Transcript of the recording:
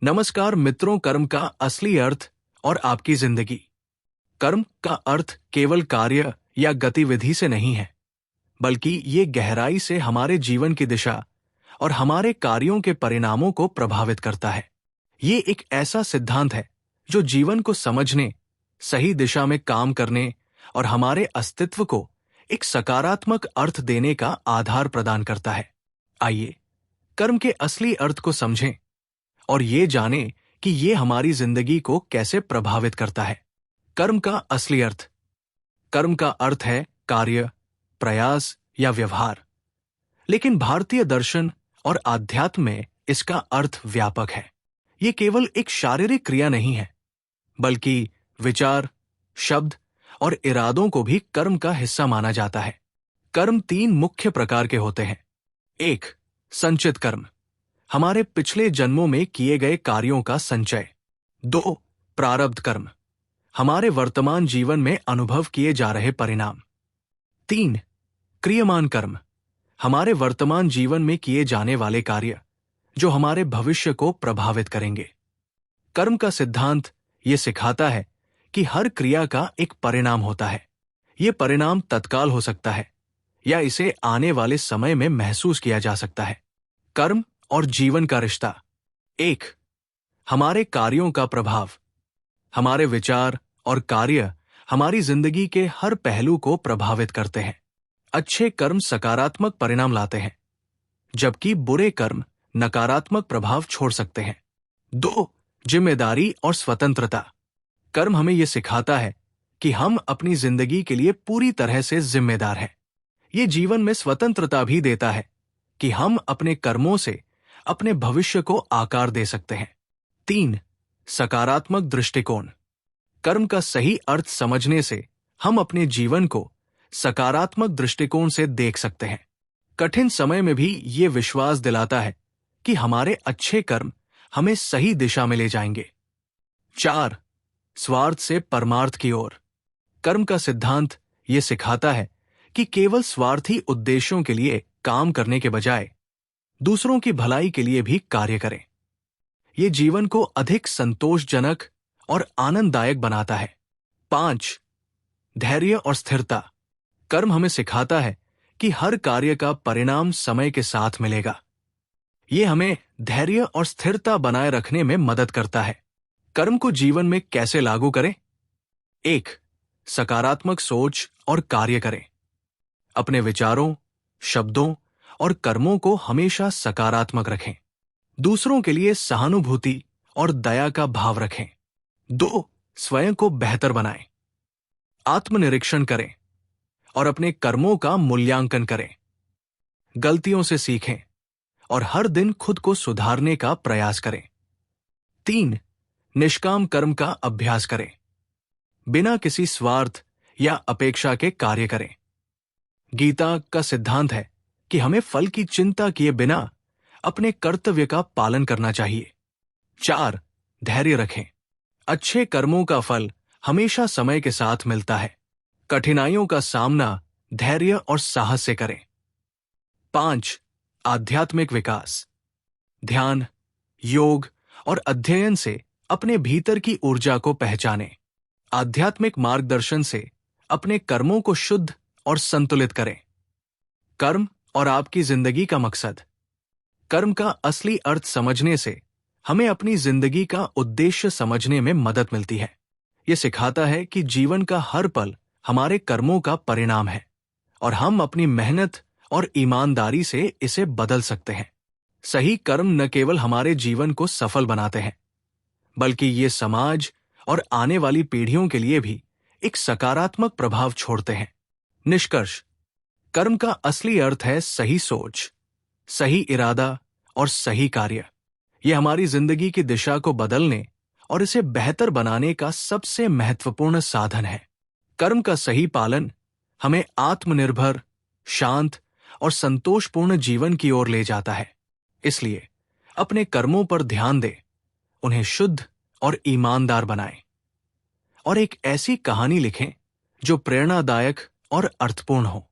नमस्कार मित्रों, कर्म का असली अर्थ और आपकी जिंदगी। कर्म का अर्थ केवल कार्य या गतिविधि से नहीं है, बल्कि ये गहराई से हमारे जीवन की दिशा और हमारे कार्यों के परिणामों को प्रभावित करता है। ये एक ऐसा सिद्धांत है जो जीवन को समझने, सही दिशा में काम करने और हमारे अस्तित्व को एक सकारात्मक अर्थ देने का आधार प्रदान करता है। आइए कर्म के असली अर्थ को समझें और ये जानें कि ये हमारी जिंदगी को कैसे प्रभावित करता है। कर्म का असली अर्थ। कर्म का अर्थ है कार्य, प्रयास या व्यवहार। लेकिन भारतीय दर्शन और आध्यात्म में इसका अर्थ व्यापक है। ये केवल एक शारीरिक क्रिया नहीं है, बल्कि विचार, शब्द और इरादों को भी कर्म का हिस्सा माना जाता है। कर्म 3 मुख्य प्रकार के होते हैं। 1. संचित कर्म, हमारे पिछले जन्मों में किए गए कार्यों का संचय। 2. प्रारब्ध कर्म, हमारे वर्तमान जीवन में अनुभव किए जा रहे परिणाम। 3. क्रियमान कर्म, हमारे वर्तमान जीवन में किए जाने वाले कार्य जो हमारे भविष्य को प्रभावित करेंगे। कर्म का सिद्धांत ये सिखाता है कि हर क्रिया का एक परिणाम होता है। ये परिणाम तत्काल हो सकता है या इसे आने वाले समय में महसूस किया जा सकता है। कर्म और जीवन का रिश्ता। 1. हमारे कार्यों का प्रभाव, हमारे विचार और कार्य हमारी जिंदगी के हर पहलू को प्रभावित करते हैं। अच्छे कर्म सकारात्मक परिणाम लाते हैं, जबकि बुरे कर्म नकारात्मक प्रभाव छोड़ सकते हैं। 2. जिम्मेदारी और स्वतंत्रता, कर्म हमें यह सिखाता है कि हम अपनी जिंदगी के लिए पूरी तरह से जिम्मेदार हैं। ये जीवन में स्वतंत्रता भी देता है कि हम अपने कर्मों से अपने भविष्य को आकार दे सकते हैं। 3. सकारात्मक दृष्टिकोण, कर्म का सही अर्थ समझने से हम अपने जीवन को सकारात्मक दृष्टिकोण से देख सकते हैं। कठिन समय में भी ये विश्वास दिलाता है कि हमारे अच्छे कर्म हमें सही दिशा में ले जाएंगे। 4. स्वार्थ से परमार्थ की ओर, कर्म का सिद्धांत ये सिखाता है कि केवल स्वार्थी उद्देश्यों के लिए काम करने के बजाय दूसरों की भलाई के लिए भी कार्य करें। ये जीवन को अधिक संतोषजनक और आनंददायक बनाता है। 5. धैर्य और स्थिरता, कर्म हमें सिखाता है कि हर कार्य का परिणाम समय के साथ मिलेगा। ये हमें धैर्य और स्थिरता बनाए रखने में मदद करता है। कर्म को जीवन में कैसे लागू करें? 1. सकारात्मक सोच और कार्य करें। अपने विचारों, शब्दों और कर्मों को हमेशा सकारात्मक रखें। दूसरों के लिए सहानुभूति और दया का भाव रखें। 2. स्वयं को बेहतर बनाएं। आत्मनिरीक्षण करें और अपने कर्मों का मूल्यांकन करें। गलतियों से सीखें और हर दिन खुद को सुधारने का प्रयास करें। 3. निष्काम कर्म का अभ्यास करें। बिना किसी स्वार्थ या अपेक्षा के कार्य करें। गीता का सिद्धांत है कि हमें फल की चिंता किए बिना अपने कर्तव्य का पालन करना चाहिए। 4. धैर्य रखें, अच्छे कर्मों का फल हमेशा समय के साथ मिलता है। कठिनाइयों का सामना धैर्य और साहस से करें। 5. आध्यात्मिक विकास, ध्यान, योग और अध्ययन से अपने भीतर की ऊर्जा को पहचानें। आध्यात्मिक मार्गदर्शन से अपने कर्मों को शुद्ध और संतुलित करें। कर्म और आपकी जिंदगी का मकसद। कर्म का असली अर्थ समझने से हमें अपनी जिंदगी का उद्देश्य समझने में मदद मिलती है। ये सिखाता है कि जीवन का हर पल हमारे कर्मों का परिणाम है और हम अपनी मेहनत और ईमानदारी से इसे बदल सकते हैं। सही कर्म न केवल हमारे जीवन को सफल बनाते हैं, बल्कि ये समाज और आने वाली पीढ़ियों के लिए भी एक सकारात्मक प्रभाव छोड़ते हैं। निष्कर्ष, कर्म का असली अर्थ है सही सोच, सही इरादा और सही कार्य। यह हमारी जिंदगी की दिशा को बदलने और इसे बेहतर बनाने का सबसे महत्वपूर्ण साधन है। कर्म का सही पालन हमें आत्मनिर्भर, शांत और संतोषपूर्ण जीवन की ओर ले जाता है। इसलिए अपने कर्मों पर ध्यान दें, उन्हें शुद्ध और ईमानदार बनाएं और एक ऐसी कहानी लिखें जो प्रेरणादायक और अर्थपूर्ण हो।